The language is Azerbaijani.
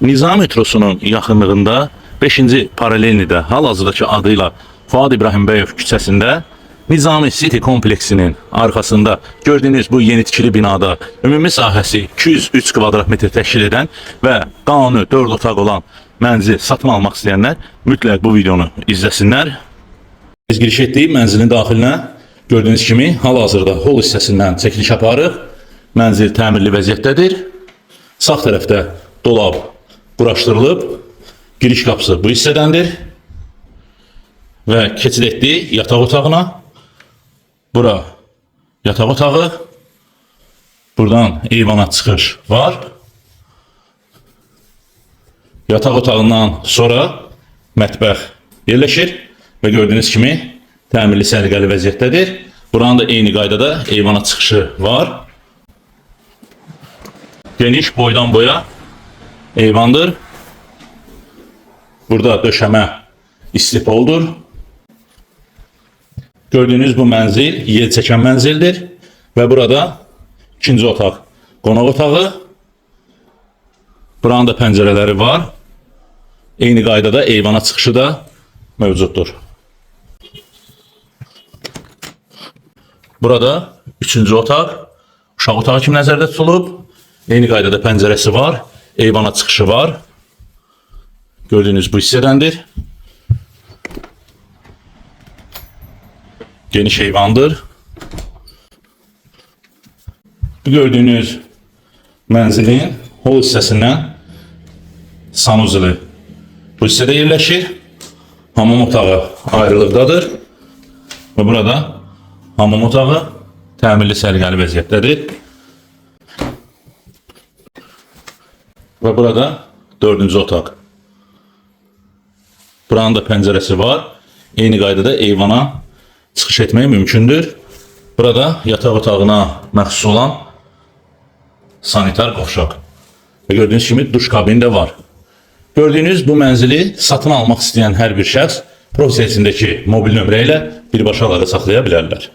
Nizam metrosunun yaxınlığında 5-ci paralelnidə hal-hazırdakı adıyla Fuad İbrahimbəyev küçəsində Nizami City kompleksinin arxasında gördüyünüz bu yeni tikili binada ümumi sahəsi 203 kvadrat metr təşkil edən və qanuni 4 otaq olan mənzil satın almaq istəyənlər mütləq bu videonu izləsinlər. Biz giriş etdik mənzilin daxilinə. Gördüyünüz kimi hal-hazırda hol hissəsindən çəkiliş aparıq. Mənzil təmirli vəziyyətdədir. Sağ tərəfdə dolab quraşdırılıb. Giriş qapısı bu hissədəndir. Və keçid etdik yataq otağına. Bura yataq otağı. Buradan eyvana çıxış var. Yataq otağından sonra mətbəx yerləşir və gördüyünüz kimi təmirli səliqəli vəziyyətdədir. Buranın da eyni qaydada eyvana çıxışı var. Geniş boydan boya eyvandır. Burada döşəmə istipoldur. Gördüyünüz bu mənzil yel çəkən mənzildir və burada ikinci otaq qonaq otağı. Buranın da pəncərələri var. Eyni qaydada eyvana çıxışı da mövcuddur. Burada üçüncü otaq uşaq otağı kimi nəzərdə tutulub. Eyni qaydada pəncərəsi var. Eyvana çıxışı var. Gördüyünüz bu hissədəndir. Geniş eyvandır. Bu gördüyünüz mənzilin hol hissəsindən sanuzeli bu hissədə yerləşir. Hamam otağı ayrılıqdadır. Və burada hamam otağı təmirli səliqəli vəziyyətdədir. Və burada dördüncü otaq. Buranın da pəncərəsi var. Eyni qaydada eyvana çıxış etmək mümkündür. Burada yataq otağına məxsus olan sanitar qovşaq. Və gördüyünüz kimi duş kabini də var. Gördüyünüz bu mənzili satın almaq istəyən hər bir şəxs profil sitəsindəki mobil nömrə ilə birbaşa əlaqə saxlaya bilərlər.